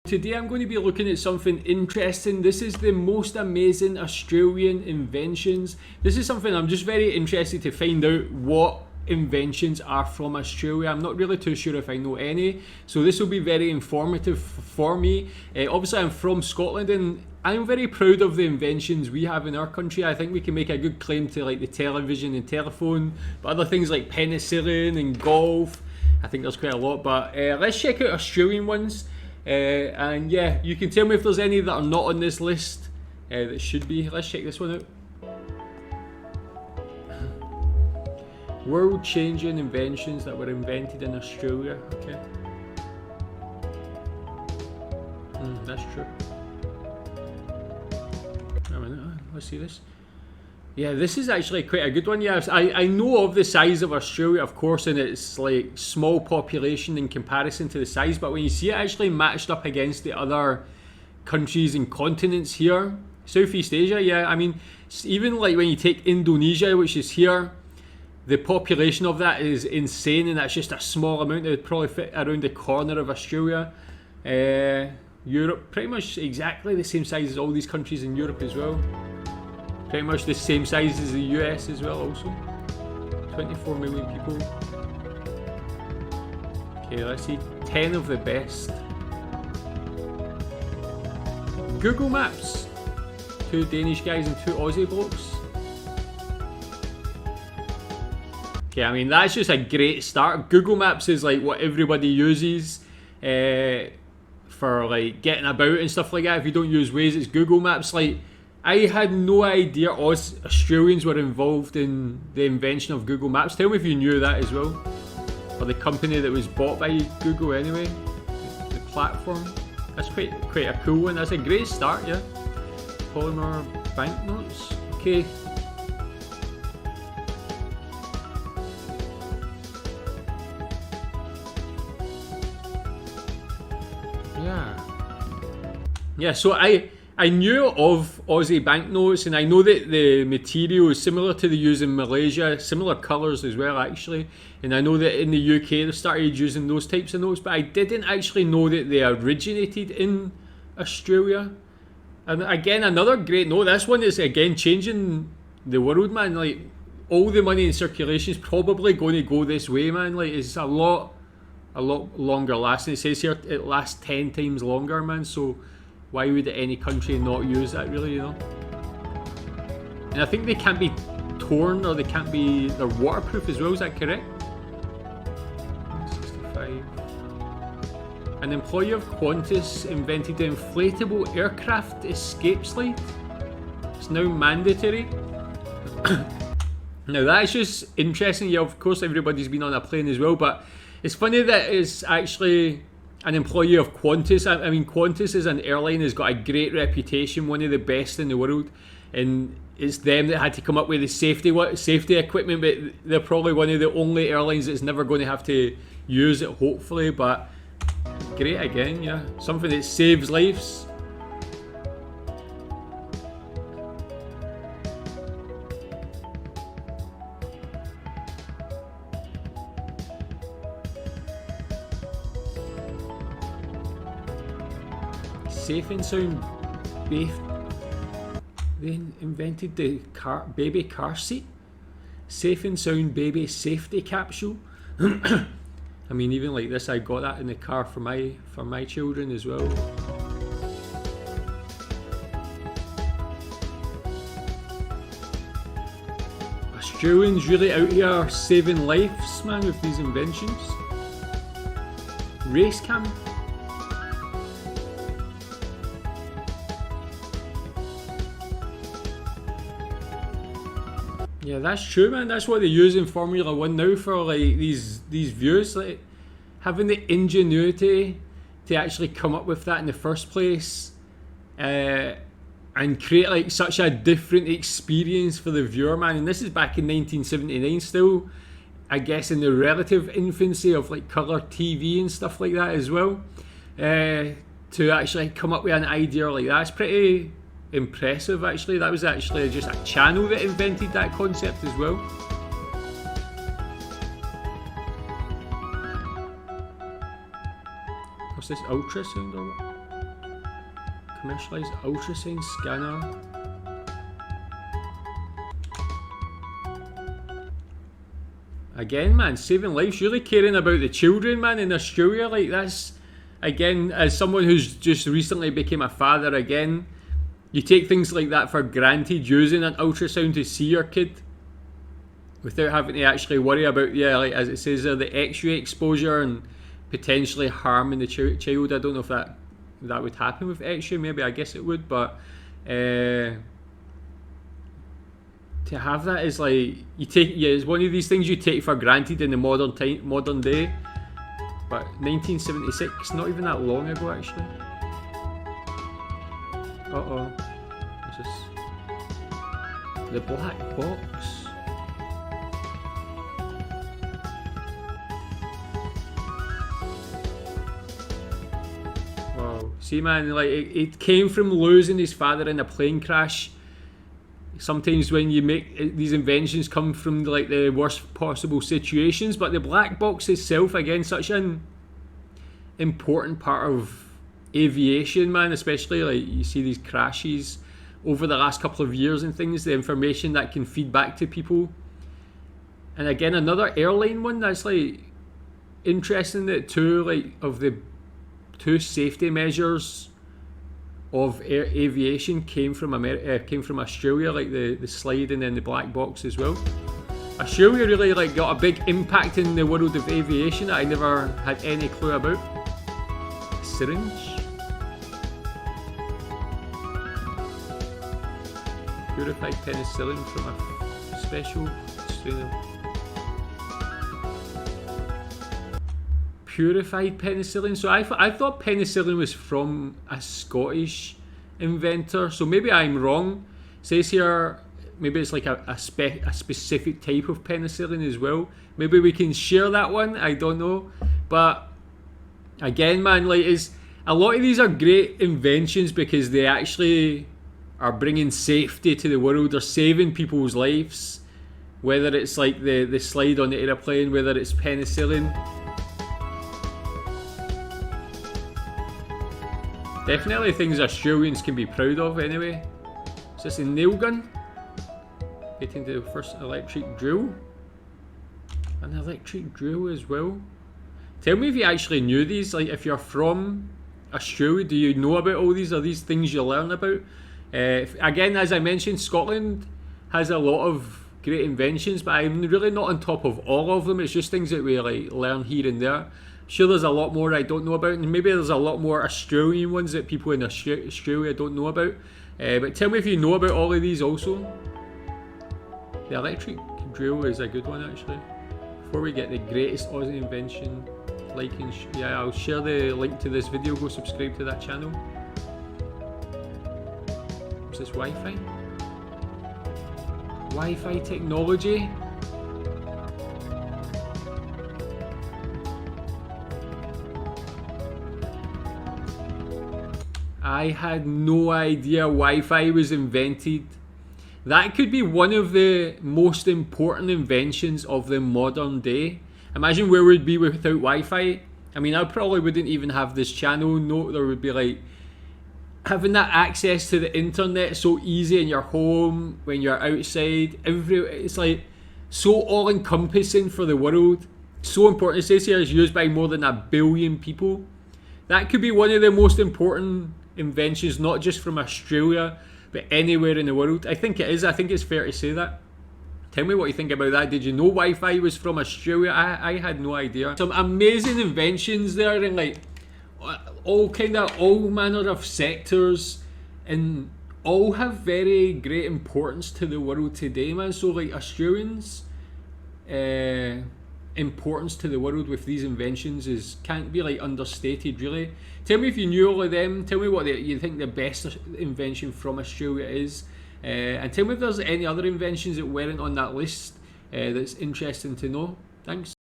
Today I'm going to be looking at something interesting. This is the most amazing Australian inventions. This is something I'm just very interested to find out what inventions are from Australia. I'm not really too sure if I know any, so this will be very informative for me. Obviously I'm from Scotland and I'm very proud of the inventions we have in our country. I think we can make a good claim to like the television and telephone, but other things like penicillin and golf, I think there's quite a lot. But let's check out Australian ones. And yeah, you can tell me if there's any that are not on this list that should be. Let's check this one out. World-changing inventions that were invented in Australia. Okay. That's true. Let's see this. Yeah, this is actually quite a good one. Yeah, I know of the size of Australia, of course, and it's like small population in comparison to the size, but when you see it actually matched up against the other countries and continents here, Southeast Asia, yeah, I mean, even like when you take Indonesia, which is here, the population of that is insane, and that's just a small amount that would probably fit around the corner of Australia. Europe, pretty much exactly the same size as all these countries in Europe as well. Pretty much the same size as the US as well also. 24 million people. Okay, let's see. 10 of the best. Google Maps. 2 Danish guys and 2 Aussie blokes. Okay, I mean that's just a great start. Google Maps is like what everybody uses for like getting about and stuff like that. If you don't use Waze, it's Google Maps. Like, I had no idea Australians were involved in the invention of Google Maps. Tell me if you knew that as well. Or the company that was bought by Google anyway. The platform. That's quite a cool one. That's a great start, yeah. Polymer banknotes. Okay. Yeah, so I knew of Aussie banknotes, and I know that the material is similar to the used in Malaysia, similar colours as well actually, and I know that in the UK they started using those types of notes, but I didn't actually know that they originated in Australia. And again, another great note, this one is again changing the world, man. Like, all the money in circulation is probably going to go this way, man. Like, it's a lot longer lasting. It says here it lasts 10 times longer, man, so why would any country not use that, really, you know? And I think they can't be torn, or they're waterproof as well, is that correct? 65. An employee of Qantas invented the inflatable aircraft escape slide. It's now mandatory. Now that's just interesting. Yeah, of course everybody's been on a plane as well, but it's funny that it's actually an employee of Qantas. I mean, Qantas as an airline has got a great reputation, one of the best in the world, and it's them that had to come up with the safety equipment, but they're probably one of the only airlines that's never going to have to use it, hopefully. But great again, yeah, something that saves lives. Safe and sound They invented the baby car seat. Safe and sound baby safety capsule. I mean, even like this, I got that in the car for my children as well. Australians really out here saving lives, man, with these inventions. Race cam. Yeah, that's true, man. That's what they use in Formula 1 now for like these views, like having the ingenuity to actually come up with that in the first place, and create like such a different experience for the viewer, man. And this is back in 1979, still, I guess, in the relative infancy of like colour TV and stuff like that as well. To actually come up with an idea like that's pretty impressive, actually. That was actually just a channel that invented that concept as well. What's this, ultrasound or what? Commercialized ultrasound scanner. Again, man, saving lives, really caring about the children, man, in Australia. Like, that's, again, as someone who's just recently became a father again, you take things like that for granted, using an ultrasound to see your kid without having to actually worry about, yeah, like as it says there, the X-ray exposure and potentially harming the child. I don't know if that would happen with X-ray. Maybe, I guess it would, but to have that is like, you take, yeah, it's one of these things you take for granted in the modern day. But 1976, not even that long ago, actually. Uh-oh. What's this? The black box. Wow. See, man, like, it came from losing his father in a plane crash. Sometimes when you make these inventions come from like the worst possible situations, but the black box itself, again, such an important part of aviation, man, especially like you see these crashes over the last couple of years and things, the information that can feed back to people. And again, another airline one that's like interesting, that of the two safety measures of aviation came from Australia, like the slide and then the black box as well. Australia really like got a big impact in the world of aviation that I never had any clue about. Syringe. Purified penicillin from a special strain. Purified penicillin. So I thought penicillin was from a Scottish inventor. So maybe I'm wrong. It says here maybe it's like a specific type of penicillin as well. Maybe we can share that one. I don't know. But again, man, like, a lot of these are great inventions because they actually are bringing safety to the world. They're saving people's lives. Whether it's like the slide on the airplane, whether it's penicillin. Definitely things Australians can be proud of anyway. Is this a nail gun? Getting to the first electric drill. An electric drill as well. Tell me if you actually knew these. Like, if you're from Australia, do you know about all these? Are these things you learn about? Again, as I mentioned, Scotland has a lot of great inventions, but I'm really not on top of all of them. It's just things that we like learn here and there. Sure, there's a lot more I don't know about, and maybe there's a lot more Australian ones that people in Australia don't know about. But tell me if you know about all of these also. The electric drill is a good one, actually. Before we get the greatest Aussie invention, yeah, I'll share the link to this video. Go subscribe to that channel. What's this, Wi-Fi? Wi-Fi technology. I had no idea Wi-Fi was invented. That could be one of the most important inventions of the modern day. Imagine where we'd be without Wi-Fi. I mean, I probably wouldn't even have this channel. No, there would be like having that access to the internet so easy in your home, when you're outside. It's like so all-encompassing for the world. So important. It says here it's used by more than 1 billion people. That could be one of the most important inventions, not just from Australia, but anywhere in the world. I think it is. I think it's fair to say that. Tell me what you think about that. Did you know Wi-Fi was from Australia? I had no idea. Some amazing inventions there, and like all manner of sectors, and all have very great importance to the world today, man. So like Australians' importance to the world with these inventions can't be like understated, really. Tell me if you knew all of them. Tell me what you think the best invention from Australia is. And tell me if there's any other inventions that weren't on that list that's interesting to know. Thanks.